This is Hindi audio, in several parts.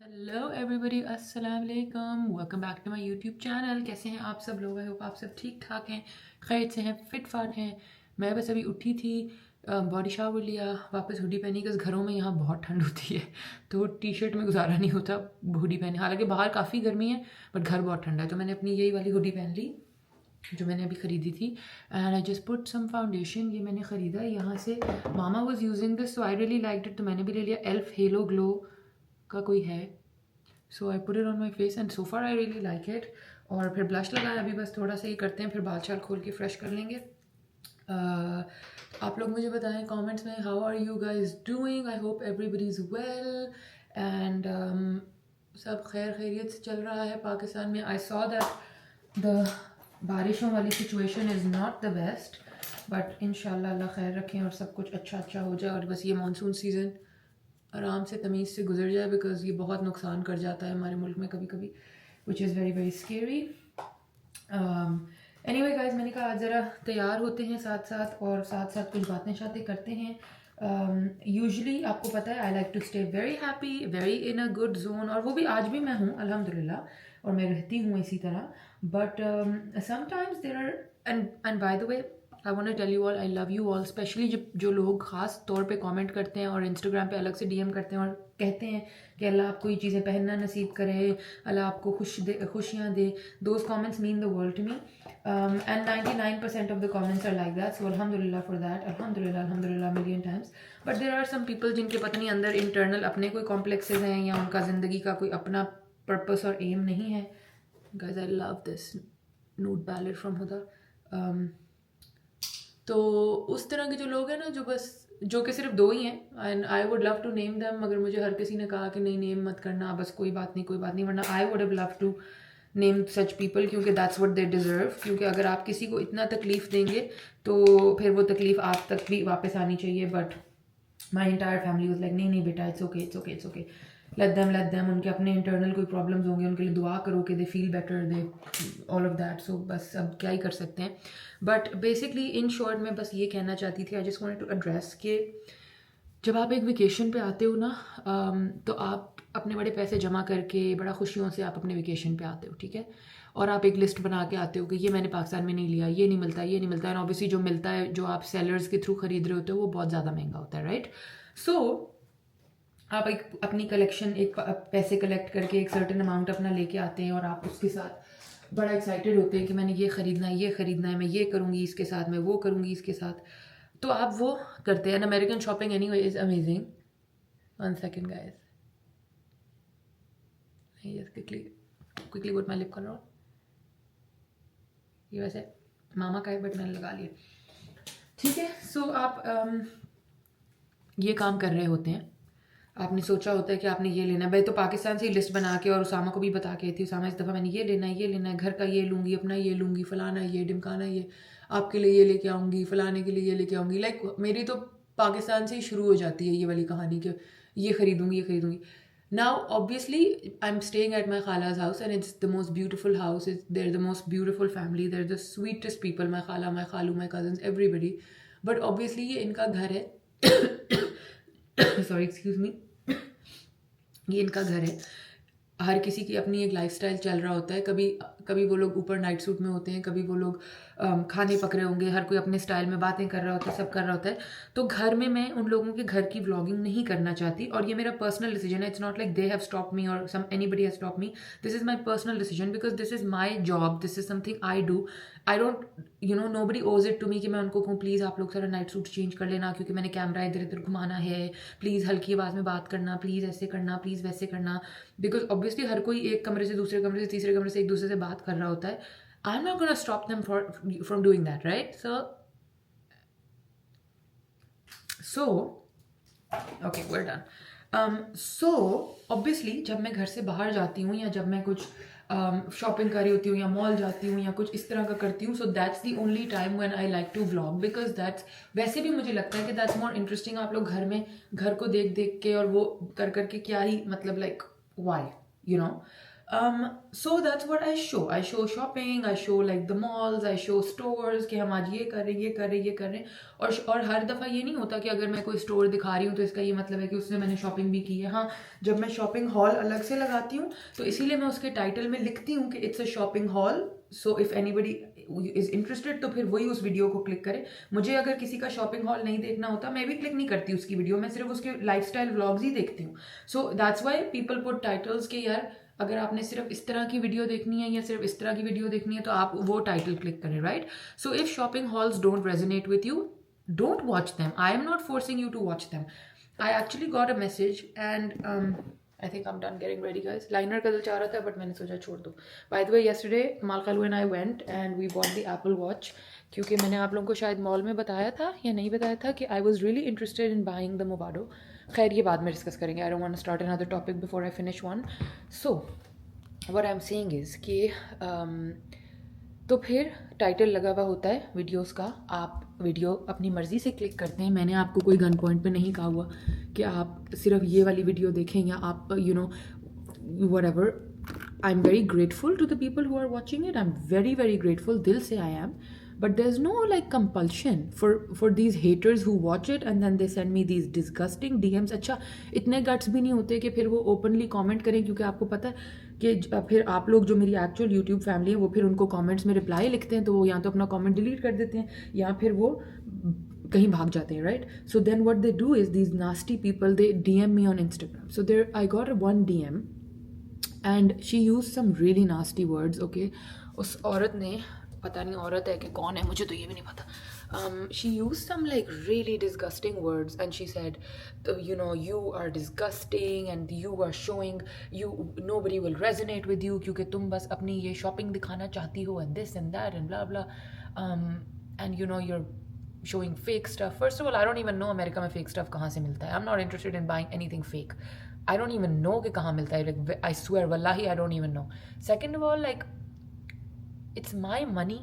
हेलो एवरीबॉडी, अस्सलाम वालेकुम। Welcome back to my YouTube channel. कैसे हैं आप सब लोग? आई होप आप सब ठीक ठाक हैं, खैर से हैं, फिट फाट हैं। मैं बस अभी उठी थी, बॉडी शावर लिया, वापस हुडी पहनी क्योंकि घरों में यहाँ बहुत ठंड होती है तो टी शर्ट में गुजारा नहीं होता हुडी पहने। हालांकि बाहर काफ़ी गर्मी है बट घर बहुत ठंडा है, तो मैंने अपनी यही वाली हुडी पहन ली जो मैंने अभी ख़रीदी थी। And I just put some foundation. ये मैंने ख़रीदा है यहाँ से, mama was using this so I really liked it, तो मैंने भी ले लिया। एल्फ हेलो ग्लो का कोई है, so I put it on my face and so far I really like it. और फिर ब्लश लगाया, अभी बस थोड़ा सा ये करते हैं, फिर बाल शाल खोल के फ्रेश कर लेंगे। आप लोग मुझे बताएं कमेंट्स में, how are you guys doing? I hope everybody is well and सब खैर खैरियत से चल रहा है पाकिस्तान में। आई सॉ दैट द बारिशों वाली situation is not the best, but इंशाल्लाह अल्लाह खैर रखें और सब कुछ अच्छा हो जाए और बस ये मानसून सीज़न आराम से तमीज़ से गुजर जाए, बिकॉज ये बहुत नुकसान कर जाता है हमारे मुल्क में कभी कभी, which is very very scary. Anyway guys, मैंने कहा आज ज़रा तैयार होते हैं साथ साथ और साथ साथ कुछ बातें शातें करते हैं। यूजुअली आपको पता है I like to stay very happy, very in a good zone, और वो भी आज भी मैं हूँ अल्हम्दुलिल्लाह, और मैं रहती हूँ इसी तरह। But sometimes there are, and by the way I want to tell you all I love you all, specially जो लोग ख़ास तौर पे कमेंट करते हैं और इंस्टाग्राम पे अलग से डीएम करते हैं और कहते हैं कि अल्लाह आपको ये चीज़ें पहनना नसीब करे, अल्लाह आपको खुशियाँ दे। Those comments mean the world to me and 99% of the comments are like that, so अल्हम्दुलिल्लाह फॉर दैट, अल्हम्दुलिल्लाह million times. But there are some people जिनके पता नहीं अंदर इंटरनल अपने कोई कॉम्प्लेक्सेस हैं या उनका ज़िंदगी का कोई अपना पर्पस और एम नहीं है। Guys I love this nude palette from Huda. तो उस तरह के जो लोग हैं ना, जो कि सिर्फ दो ही हैं, and I would love to name them, मगर मुझे हर किसी ने कहा कि नहीं नेम मत करना, बस कोई बात नहीं, वरना I would have love to name such people, क्योंकि दैट्स व्हाट दे डिज़र्व। क्योंकि अगर आप किसी को इतना तकलीफ़ देंगे तो फिर वो तकलीफ़ आप तक भी वापस आनी चाहिए। But my entire family was like नहीं बेटा, इट्स ओके, लेट देम, उनके अपने इंटरनल कोई प्रॉब्लम्स होंगे, उनके लिए दुआ करो कि they feel better, they all of that. So बस अब क्या ही कर सकते हैं। बट बेसिकली इन शॉर्ट मैं बस ये कहना चाहती थी, I just wanted to address कि जब आप एक वेकेशन पे आते हो ना, तो आप अपने बड़े पैसे जमा करके बड़ा खुशियों से आप अपने वेकेशन पे आते हो, ठीक है, और आप एक लिस्ट बना के आते हो कि ये मैंने पाकिस्तान में नहीं लिया, ये नहीं मिलता, एंड ऑब्वियसली जो मिलता है, जो आप सेलर्स के थ्रू खरीद रहे होते हो, वो बहुत ज़्यादा महंगा होता है, राइट? सो आप एक अपनी कलेक्शन, एक पैसे कलेक्ट करके एक सर्टेन अमाउंट अपना लेके आते हैं और आप उसके साथ बड़ा एक्साइटेड होते हैं कि मैंने ये ख़रीदना है, मैं ये करूँगी इसके साथ, मैं वो करूँगी इसके साथ। तो आप वो करते हैं। American shopping anyway is amazing. One second guys, just quickly good my lip colour. ये वैसे मामा का है बट मैंने लगा लिया, ठीक है। सो आप ये काम कर रहे होते हैं, आपने सोचा होता है कि आपने ये लेना है। भाई तो पाकिस्तान से ही लिस्ट बना के और उसामा को भी बता के थी, उसामा इस दफ़ा मैंने ये लेना है, घर का ये लूँगी, अपना ये लूँगी, फलाना ये, ढिमकाना ये, आपके लिए ये लेके आऊँगी, फलाने के लिए ये लेके आऊँगी। लाइक मेरी तो पाकिस्तान से ही शुरू हो जाती है ये वाली कहानी कि ये खरीदूँगी। Now obviously I am staying at my khala's house and it's the most beautiful house, there the most beautiful family, there the sweetest people, my khala, my khalu, my cousins, everybody. But obviously ये इनका घर है सॉरी एक्सक्यूज मी, ये इनका घर है। हर किसी की अपनी एक लाइफस्टाइल चल रहा होता है। कभी वो लोग ऊपर नाइट सूट में होते हैं, कभी वो लोग खाने पक रहे होंगे, हर कोई अपने स्टाइल में बातें कर रहा होता है, सब कर रहा होता है। तो घर में मैं उन लोगों के घर की व्लॉगिंग नहीं करना चाहती, और ये मेरा पर्सनल डिसीजन है। It's not like they have stop me और some anybody have stop me, this is my personal decision, because this is my job, this is something I do. I don't nobody owes it to me कि मैं उनको कहूँ प्लीज़ आप लोग सारा नाइट सूट चेंज कर लेना क्योंकि मैंने कैमरा इधर इधर घुमाना है, प्लीज़ हल्की आवाज़ में बात करना, प्लीज़ ऐसे करना, प्लीज़ वैसे करना। बिकॉज ऑब्वियसली हर कोई एक कमरे से दूसरे कमरे से तीसरे कमरे से एक दूसरे से बात कर रहा होता है। I am not gonna stop them from doing that, right? So okay, we're done. So obviously जब मैं घर से बाहर जाती हूँ या जब मैं कुछ शॉपिंग कर रही होती हूँ या मॉल जाती हूँ या कुछ इस तरह का करती हूँ, so that's the only time when I like to vlog, because that's, वैसे भी मुझे लगता है कि दैट्स मोर इंटरेस्टिंग। आप लोग घर में घर को देख देख के और वो कर करके क्या ही मतलब, like why, you know. So that's what I show. I show shopping, I show like the malls, I show stores कि हम आज ये कर रहे हैं, ये कर रहे हैं, ये कर रहे हैं. और हर दफ़ा ये नहीं होता कि अगर मैं कोई स्टोर दिखा रही हूँ तो इसका ये मतलब है कि उससे मैंने शॉपिंग भी की है. हाँ, जब मैं शॉपिंग हॉल अलग से लगाती हूँ तो इसीलिए मैं उसके टाइटल में लिखती हूँ कि it's a shopping hall. So if anybody is interested तो फिर वही उस वीडियो को क्लिक करे. मुझे अगर किसी का शॉपिंग हॉल नहीं देखना होता मैं भी क्लिक नहीं करती उसकी वीडियो, मैं सिर्फ उसके लाइफस्टाइल व्लॉग्स ही देखती हूँ. So that's why people put titles के यार अगर आपने सिर्फ इस तरह की वीडियो देखनी है या सिर्फ इस तरह की वीडियो देखनी है तो आप वो टाइटल क्लिक करें, right. So if shopping halls don't resonate with you, don't watch them. I am not forcing you to watch them. I actually got a message and I think I'm done getting ready, guys. Liner का दिल चाह रहा था but मैंने सोचा छोड़ दो. By the way, yesterday Malkalu and I went and we bought the Apple Watch क्योंकि मैंने आप लोगों को शायद मॉल में बताया था या नहीं बताया था कि I was really interested in buying the Movado. खैर ये बाद में डिस्कस करेंगे. I don't want to start another topic before I finish one. So what I'm saying is कि तो फिर टाइटल लगा हुआ होता है वीडियोस का. आप वीडियो अपनी मर्ज़ी से क्लिक करते हैं. मैंने आपको कोई गन पॉइंट पे नहीं कहा हुआ कि आप सिर्फ ये वाली वीडियो देखें या आप whatever. I am very grateful to the people who are watching it. I am very very grateful, दिल से I am. But there's no like compulsion for these haters who watch it and then they send me these disgusting DMs. अच्छा, इतने गट्स भी नहीं होते कि फिर वो ओपनली कमेंट करें क्योंकि आपको पता है कि फिर आप लोग जो मेरी एक्चुअल यूट्यूब फैमिली है वो फिर उनको कमेंट्स में रिप्लाई लिखते हैं तो वो या तो अपना कमेंट डिलीट कर देते हैं या फिर वो कहीं भाग जाते हैं, right. So then what they do is these nasty people they DM me on Instagram. So there I got one DM and she used some really nasty words. Okay, उस औरत ने, पता नहीं औरत है कि कौन है, मुझे तो ये भी नहीं पता. She used some like really disgusting words and she said, you are disgusting and you are showing nobody will resonate with you क्योंकि तुम बस अपनी ये शॉपिंग दिखाना चाहती हो and this and that and blah blah. And you're showing fake stuff. First of all, I don't even know America में fake stuff कहाँ से मिलता है. I'm not interested in buying anything fake. I don't even know कि कहाँ मिलता है. Like, I swear, wallahi, I don't even know. Second of all, like, it's my money.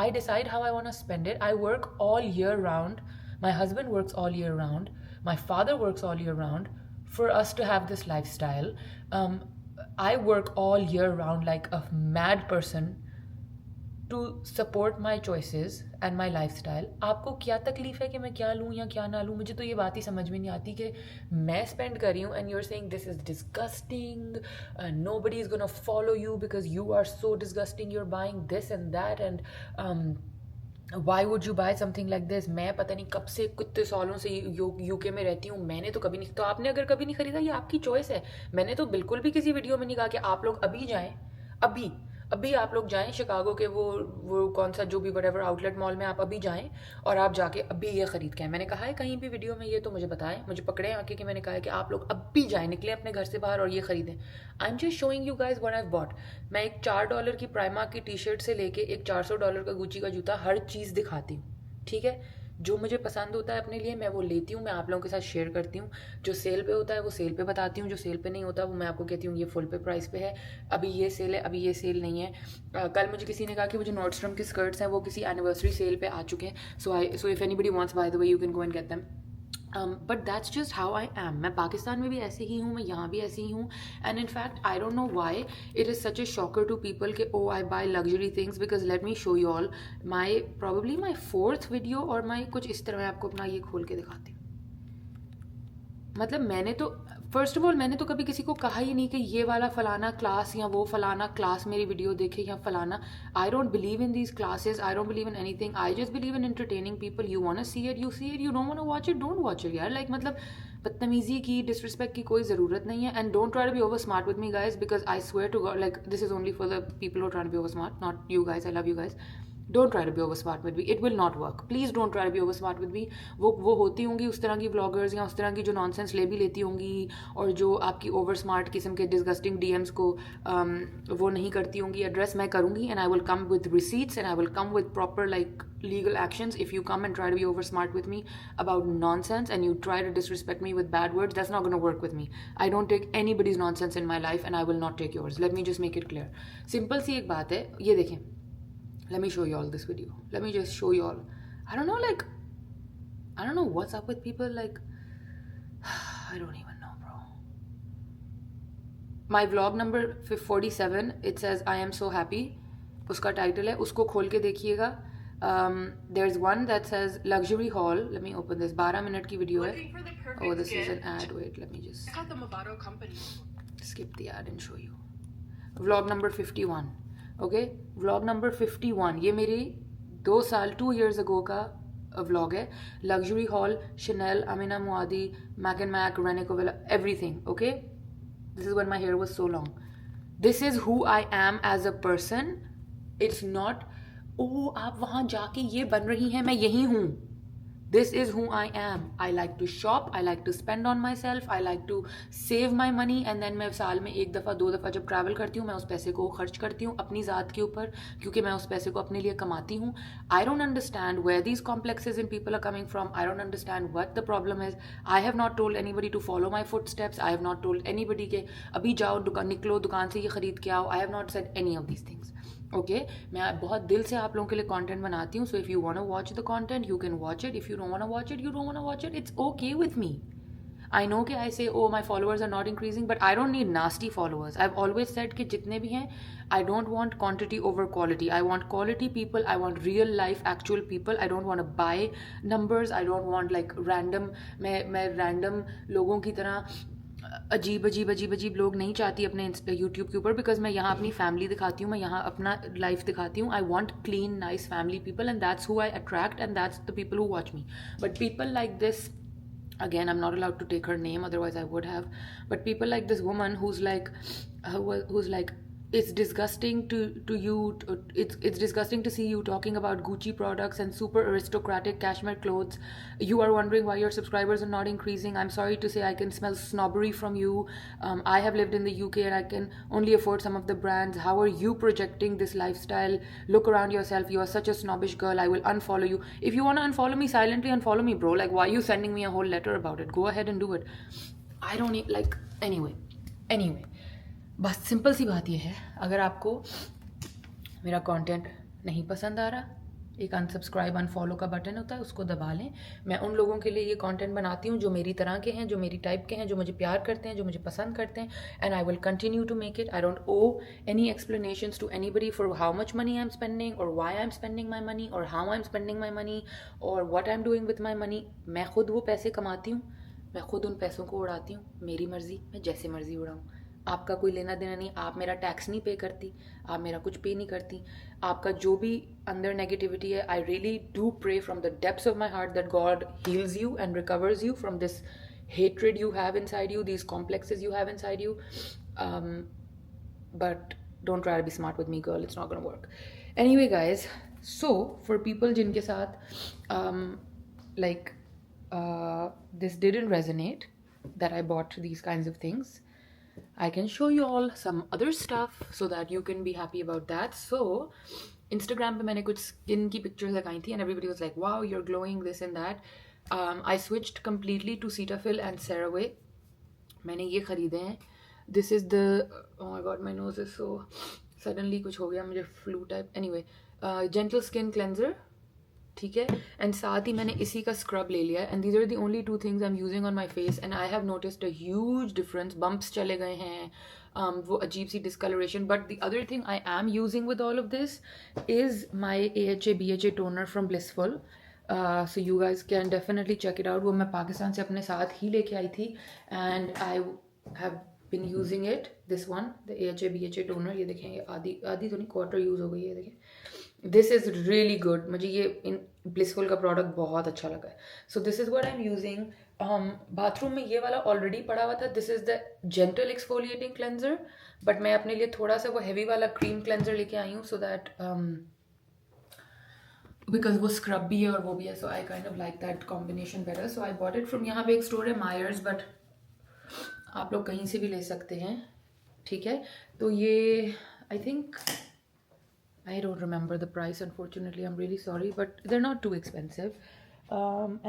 I decide how I want to spend it. I work all year round. My husband works all year round. My father works all year round for us to have this lifestyle. I work all year round like a mad person to support my choices and my lifestyle. आपको क्या तकलीफ है कि मैं क्या लूँ या क्या ना लूँ? मुझे तो ये बात ही समझ में नहीं आती कि मैं स्पेंड कर रही हूँ and you're saying this is disgusting, nobody is gonna follow you because you are so disgusting, you're buying this and that and why would you buy something like this. मैं पता नहीं कब से कितने सालों से यूके में रहती हूँ, मैंने तो कभी नहीं. तो आपने अगर कभी नहीं खरीदा ये आपकी चॉइस है. मैंने तो बिल्कुल भी किसी वीडियो में नहीं कहा कि आप लोग अभी जाएँ, अभी आप लोग जाएं शिकागो के वो कौन सा जो भी वटेवर आउटलेट मॉल में आप अभी जाएं और आप जाके अभी ये ख़रीद के आए. मैंने कहा है कहीं भी वीडियो में ये तो मुझे बताएं, मुझे पकड़े आके कि मैंने कहा है कि आप लोग अभी जाएं, निकलें अपने घर से बाहर और ये ख़रीदें. I am just showing you guys what I bought. मैं एक $4 की प्राइमा की टी-शर्ट से लेके एक $400 का गुची का जूता हर चीज़ दिखाती हूँ, ठीक है. जो मुझे पसंद होता है अपने लिए मैं वो लेती हूँ, मैं आप लोगों के साथ शेयर करती हूँ. जो सेल पे होता है वो सेल पे बताती हूँ, जो सेल पे नहीं होता वो मैं आपको कहती हूँ ये फुल पे प्राइस पे है, अभी ये सेल है, अभी ये सेल नहीं है. कल मुझे किसी ने कहा कि वो जो नॉर्डस्ट्रम के स्कर्ट्स हैं वो किसी एनिवर्सरी सेल पे आ चुके हैं. So if anybody wants bye the way you can go and get them. But that's just how I M. मैं पाकिस्तान में भी ऐसे ही हूँ, मैं यहाँ भी ऐसे ही हूँ. And in fact I don't know why it is such a shocker to people के oh I buy luxury things because let me show you all my probably my 4th video और मैं कुछ इस तरह मैं आपको अपना ये खोल के दिखाती हूँ. मतलब मैंने तो फर्स्ट ऑफ ऑल मैंने तो कभी किसी को कहा ही नहीं कि ये वाला फलाना क्लास या वो फलाना क्लास मेरी वीडियो देखे या फलाना. I don't believe in these classes, I don't believe in anything. I just believe in entertaining people. You want to see it, you see it. You don't want to watch it, don't watch it यार. लाइक मतलब बदतमीजी की, डिसरिस्पेक्ट की कोई ज़रूरत नहीं है. And don't try to be over smart with me guys because I swear to God like this is only for the people who try to be over smart, not you guys. I love you guys. Don't try to be over smart with me, it will not work. Please don't try to be over smart with me. वो होती होंगी उस तरह की ब्लॉगर्स या उस तरह की जो नॉनसेंस ले भी लेती होंगी और जो आपकी ओवर स्मार्ट किस्म के डिस्गस्टिंग DMs को वो नहीं करती होंगी. एड्रेस मैं करूँगी and I will come with receipts and I will come with proper like legal actions. If you come and try to be over smart with me about nonsense and you try to disrespect me with bad words, that's not going to work with me. I don't take anybody's nonsense in my life and I will not take yours. Let me just make it clear. Simple सी एक बात है, ये देखें. Let me show you all this video. Let me just show you all. I don't know, like, I don't know what's up with people, like, I don't even know, bro. My vlog number 47 it says I am so happy, उसका टाइटल है, उसको खोल के देखिएगा. There is one that says luxury hall. Let me open this. 12 minute की वीडियो है. Oh this is an ad. Wait let me just skip the ad and show you. Vlog number 51. Okay, vlog number 51 ये मेरी 2 years ago का vlog है. Luxury haul, Chanel, Amina Muaddi, Mac and Mac, Rene Cavalli, everything. Okay, this is when my hair was so long. This is who I am as a person. It's not, oh आप वहाँ जाके ये बन रही हैं, मैं यही हूँ. This is who I am. I like to shop. I like to spend on myself. I like to save my money. And then मैं साल में 1 दफ़ा 2 दफ़ा जब ट्रैवल करती हूँ, मैं उस पैसे को खर्च करती हूँ अपनी ज़ात के ऊपर, क्योंकि मैं उस पैसे को अपने लिए कमाती हूँ. I don't understand where these complexes in people are coming from. I don't understand what the problem is. I have not told anybody to follow my footsteps. I have not told anybody के अभी जाओ दुकान, निकलो दुकान से ये ख़रीद के आओ. I have not said any of these things. Okay मैं बहुत दिल से आप लोगों के लिए कंटेंट बनाती हूँ. So if you want to watch the content you can watch it. If you don't want to watch it, you don't want to watch it. It's okay with me. I know कि I say oh my followers are not increasing, but I don't need nasty followers. I have always said कि जितने भी हैं, I don't want quantity over quality. I want quality people. I want real life actual people. I don't want to buy numbers. I don't want like random, मैं रैंडम लोगों की तरह अजीब लोग नहीं चाहती अपने यूट्यूब के ऊपर, बिकॉज मैं यहाँ अपनी फैमिली दिखाती हूँ, मैं यहाँ अपना लाइफ दिखाती हूँ. I want clean nice family people and that's who I attract and that's the people who watch me. But people like this, again I'm not allowed to take her name, otherwise I would have, but people like this woman who's like it's disgusting to you, it's disgusting to see you talking about Gucci products and super aristocratic cashmere clothes. You are wondering why your subscribers are not increasing. I'm sorry to say I can smell snobbery from you. I have lived in the UK and I can only afford some of the brands. How are you projecting this lifestyle? Look around yourself. You are such a snobbish girl. I will unfollow you. If you want to unfollow me, silently unfollow me, bro. Like, why are you sending me a whole letter about it? Go ahead and do it. I don't need, like, anyway बस सिंपल सी बात यह है, अगर आपको मेरा कंटेंट नहीं पसंद आ रहा, एक अनसब्सक्राइब अनफॉलो का बटन होता है, उसको दबा लें. मैं उन लोगों के लिए ये कंटेंट बनाती हूँ जो मेरी तरह के हैं, जो मेरी टाइप के हैं, जो मुझे प्यार करते हैं, जो मुझे पसंद करते हैं. And I will continue to make it. I don't owe any explanations to anybody for how much money I am spending और why I am spending my money और how I am spending my money और what I am doing with my money. मैं खुद वो पैसे कमाती हूँ, मैं खुद उन पैसों को उड़ाती हूँ. मेरी मर्ज़ी, मैं जैसे मर्ज़ी उड़ाऊँ. आपका कोई लेना देना नहीं. आप मेरा टैक्स नहीं पे करती, आप मेरा कुछ पे नहीं करती. आपका जो भी अंदर नेगेटिविटी है, I really do pray from the depths of my heart that God heals you and recovers you from this hatred you have inside you, these complexes you have inside you. But don't try to be smart with me, girl. It's not gonna work. Anyway, guys, so for people जिनके साथ this didn't resonate, that I bought these kinds of things, I can show you all some other stuff so that you can be happy about that. So Instagram पे मैंने कुछ skin की pictures लगाई थी and everybody was like, wow, you're glowing, this and that. I switched completely to Cetaphil and CeraVe. मैंने ये ख़रीदे हैं. This is the, oh my god, my nose is so, suddenly कुछ हो गया मुझे, flu type. Anyway, gentle skin cleanser, ठीक है. एंड साथ ही मैंने इसी का स्क्रब ले लिया. And these are the only 2 things I am using on my face and I have noticed a huge difference. Bumps चले गए हैं, वो अजीब सी discoloration. But the other thing I am using with all of this is my AHA BHA toner from blissful. So you guys can definitely check it out. वो मैं पाकिस्तान से अपने साथ ही लेके आई थी and I have been using it. This one, the AHA BHA toner. ये देखें, ये आधी तो नहीं, क्वार्टर यूज़ हो गई है. देखें, दिस इज़ रियली गुड. मुझे ये इन ब्लिसफुल का प्रोडक्ट बहुत अच्छा लगा है. So this is what I am using. Bathroom में ये वाला ऑलरेडी पड़ा हुआ था. This is the gentle exfoliating cleanser, but मैं अपने लिए थोड़ा सा वो हैवी वाला क्रीम क्लेंजर लेके आई हूँ, सो दैट बिकॉज वो स्क्रब भी है और वो भी है. So I kind of like that combination better. So I bought it from, यहाँ पे एक स्टोर है मायर्स, बट आप लोग कहीं से भी ले सकते हैं, ठीक है. तो ये I think, I don't remember the price, unfortunately. I'm really sorry, but they're not too expensive.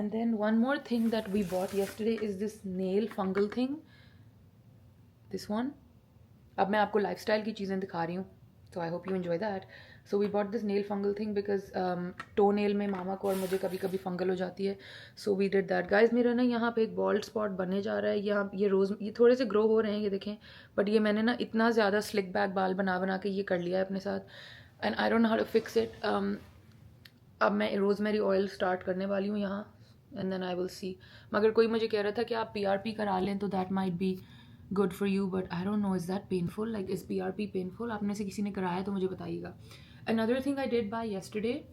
And then one more thing that we bought yesterday is this nail fungal thing. This one. अब मैं आपको lifestyle की चीज़ें दिखा रही हूँ. So I hope you enjoy that. So we bought this nail fungal thing because toenail में मामा को और मुझे कभी कभी फंगल हो जाती है. So we did that. Guys, मेरा ना यहाँ पे एक bald spot बनने जा रहा है. यहाँ ये थोड़े से grow हो रहे हैं, ये देखें. But ये मैंने ना इतना ज़्यादा slick back बाल बना के ये कर लिया है अपने साथ. And I don't know how to fix it. अब मैं रोज़मेरी ऑयल स्टार्ट करने वाली हूँ यहाँ. And then I will see. मगर कोई मुझे कह रहा था कि आप PRP करा लें तो that might be good for you, but I don't know, is that painful? Like, is PRP painful? आप में से किसी ने कराया तो मुझे बताइएगा. Another thing I did buy yesterday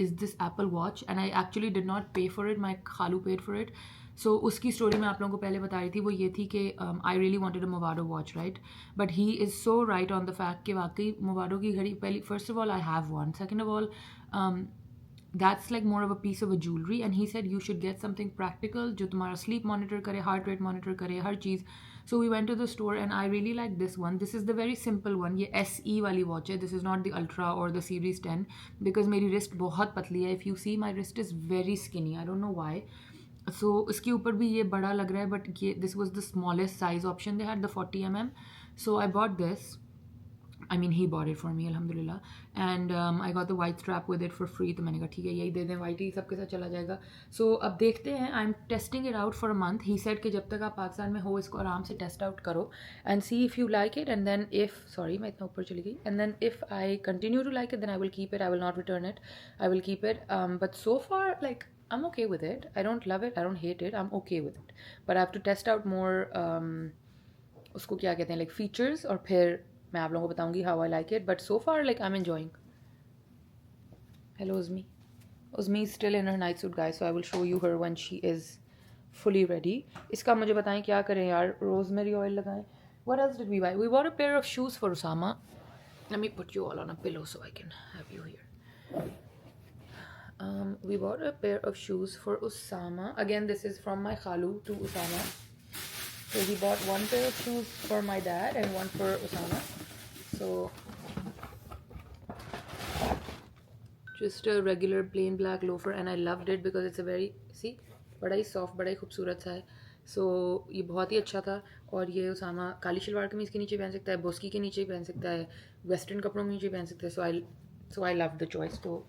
is this Apple Watch, and I actually did not pay for it. My खालू paid for it. So उसकी स्टोरी मैं आप लोगों को पहले बता रही थी, वो ये थी कि I really wanted a Movado watch, right? But he is so right on the fact कि वाकई Movado की घड़ी पहली, first of all I have one, second of all that's like more of a piece of a jewelry, and he said you should get something practical जो तुम्हारा sleep monitor करे, heart rate monitor करे, हर चीज़. So we went to the store and I really like this one. This is the very simple one. ये SE वाली watch है. This is not the Ultra or the Series 10 because मेरी wrist बहुत पतली है. If you see, my wrist is very skinny. I don't know why. So इसके ऊपर भी ये बड़ा लग रहा है, but ये this was the smallest size option they had, the 40 mm. So I bought this. I mean, he bought it for me, alhamdulillah. And I got the white strap with it for free. तो मैंने कहा ठीक है यही दे दें, white ही सबके साथ चला जाएगा. So अब देखते हैं. I'm testing it out for a month. He said कि जब तक आप पाकिस्तान में हो इसको आराम से test out करो and see if you like it. And then if, sorry मैं इतना ऊपर चली गई. And then if I continue to like it, then I will keep it. I will not return it. I will keep it. But so far, like, I'm okay with it. I don't love it. I don't hate it. I'm okay with it. But I have to test out more उसको क्या कहते हैं, like features, और फिर मैं आप लोगों को बताऊंगी how I like it. But so far, like, I'm enjoying. Hello Uzmi. Uzmi is still in her night suit, guys, so I will show you her when she is fully ready. इसका मुझे बताएं क्या करें यार. रोजमेरी ऑयल लगाएं. What else did we buy? We bought a pair of shoes for Usama. Let me put you all on a pillow so I can have you here. We bought a pair of shoes for Usama. Again, this is from my khalu to Usama. So he bought one pair of shoes for my dad and one for Usama. So just a regular plain black loafer, and I loved it because it's a very, see, बड़ा ही soft, बड़ा ही खूबसूरत सा है. So ये बहुत ही अच्छा था. और ये उसामा काली शलवार कमीज़ के नीचे पहन सकता है, बोस्की के नीचे पहन सकता है, वेस्टर्न कपड़ों के नीचे पहन सकता है. So I loved the choice. So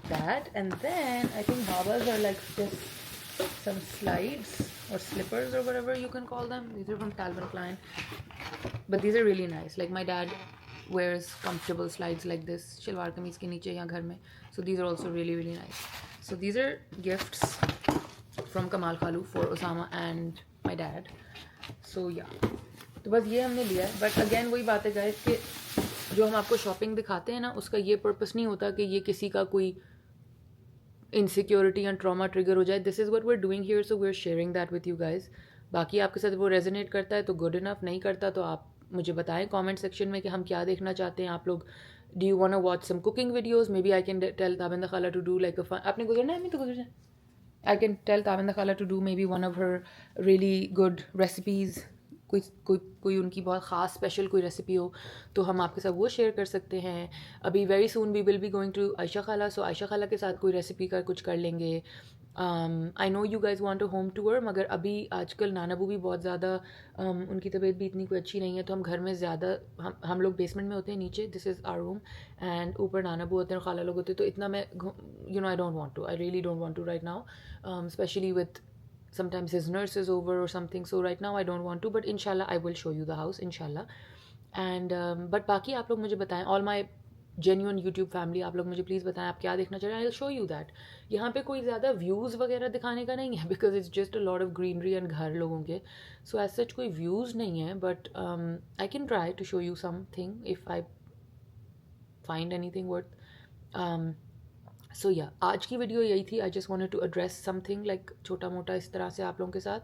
that, and then I think Babas are like just some slides or slippers or whatever you can call them. These are from Calvin Klein, but these are really nice. Like, my dad wears comfortable slides like this shalwar kameez ke niche ya ghar mein. So these are also really, really nice. So these are gifts from Kamal Khalu for Osama and my dad. So yeah, तो बस ये हमने लिया है. बट अगेन वही बात है गाइस कि जो हम आपको शॉपिंग दिखाते हैं ना, उसका ये पर्पस नहीं होता कि ये किसी का कोई इनसिक्योरिटी या ट्रॉमा ट्रिगर हो जाए. This is what we are doing here, so we are sharing that with you guys. बाकी आपके साथ वो रेजोनेट करता है तो गुड इनफ, नहीं करता तो आप मुझे बताएं कमेंट सेक्शन में कि हम क्या देखना चाहते हैं आप लोग. Do you want to watch some cooking videos? Maybe I can tell Tabinda khala to do like a fun. आपने गुजरना है, मैं तो गुजर जाए. I can tell ताबिंदा खाला to do maybe one of her really good recipes. कोई उनकी बहुत ख़ास स्पेशल कोई रेसिपी हो तो हम आपके साथ वो शेयर कर सकते हैं. अभी very soon we will be going to Aisha खाला, सो आयशा खाला के साथ कोई रेसिपी का कुछ कर लेंगे. I know you guys want a home tour, मगर अभी आजकल नानाबू भी बहुत ज़्यादा उनकी तबीयत भी इतनी कोई अच्छी नहीं है, तो हम घर में ज़्यादा हम लोग बेसमेंट में होते हैं, नीचे this is our room, and ऊपर नानाबू होते हैं और खाला लोग होते हैं. तो इतना मैं I don't want to, I really don't want to right now, specially with sometimes his nurse is over or something. So right now I don't want to, but inshallah I will show you the house, inshallah. And but बाकी आप लोग मुझे बताएं, all my genuine YouTube family, आप लोग मुझे प्लीज़ बताएं आप क्या देखना चाह रहे हैं. I'll show you that. यहाँ पे कोई ज़्यादा व्यूज़ वगैरह दिखाने का नहीं है because it's just a lot of greenery and घर लोगों के. So as such कोई व्यूज़ नहीं है, but I can try to show you something if I find anything worth. सो या आज की वीडियो यही थी. I just wanted to address something like छोटा मोटा इस तरह से आप लोगों के साथ.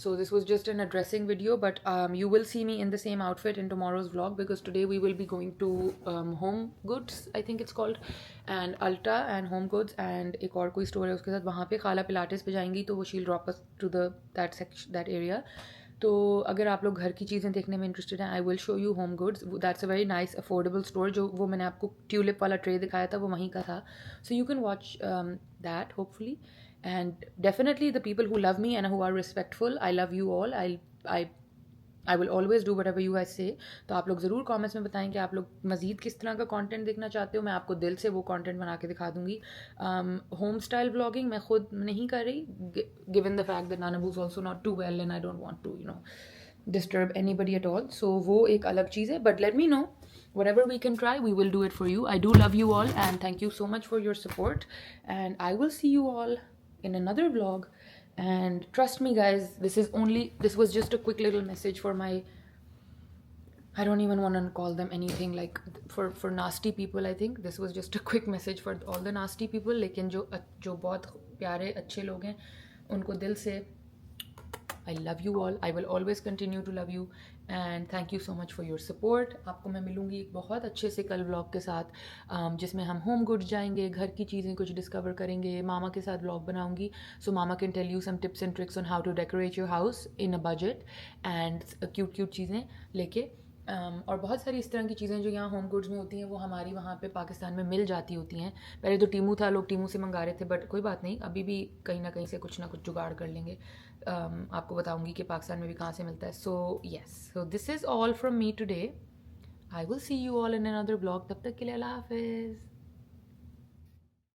So this was just an addressing video, but you will see me in the same outfit in tomorrow's vlog because today we will be going to HomeGoods, I think it's called, and Ulta and HomeGoods, and एक और कोई स्टोर है उसके साथ. वहाँ पे खाला पिलाटेस पे जाएंगी तो वो she'll drop us to that area. तो अगर आप लोग घर की चीज़ें देखने में इंटरेस्टेड हैं, I will show you home goods. That's a very nice affordable store. जो वो मैंने आपको ट्यूलिप वाला ट्रे दिखाया था वो वहीं का था. So you can watch that hopefully. And definitely the people who love me and who are respectful, I love you all. I I will always do whatever you I say. तो आप लोग ज़रूर कॉमेंट्स में बताएं कि आप लोग मज़ीद किस तरह का कंटेंट देखना चाहते हो, मैं आपको दिल से वो कंटेंट बना के दिखा दूंगी। होम स्टाइल व्लॉगिंग मैं खुद नहीं कर रही, गिवन द फैक्ट दैट नानबू is also not too well and I don't want to disturb anybody at all, so वो एक अलग चीज़ है, but let me know whatever we can try, we will do it for you. I do love you all and thank you so much for your support, and I will see you all in another vlog. And trust me guys, this was just a quick little message for my, I don't even want to call them anything, like for nasty people. I think this was just a quick message for all the nasty people, लेकिन जो बहुत प्यारे अच्छे लोग हैं उनको दिल से I love you all. I will always continue to love you and thank you so much for your support. आपको मैं मिलूँगी एक बहुत अच्छे से कल व्लॉग के साथ, जिसमें हम होम गुड्स जाएंगे, घर की चीज़ें कुछ डिस्कवर करेंगे, मामा के साथ व्लॉग बनाऊँगी, so mama can tell you some tips and tricks on how to decorate your house in a budget and cute cute चीज़ें लेके। और बहुत सारी इस तरह की चीज़ें जो यहाँ होम गुड्स में होती हैं वो हमारी वहाँ पे पाकिस्तान में मिल जाती होती हैं। पहले तो टीमू था, लोग टीमू से मंगा रहे थे, बट कोई बात नहीं, अभी भी कहीं ना कहीं से कुछ ना कुछ जुगाड़ कर लेंगे। आपको बताऊंगी कि पाकिस्तान में भी कहाँ से मिलता है। So yes, so this is all from me today. I will see you all in another blog. तब तक के लिए अल्लाह हाफिज़।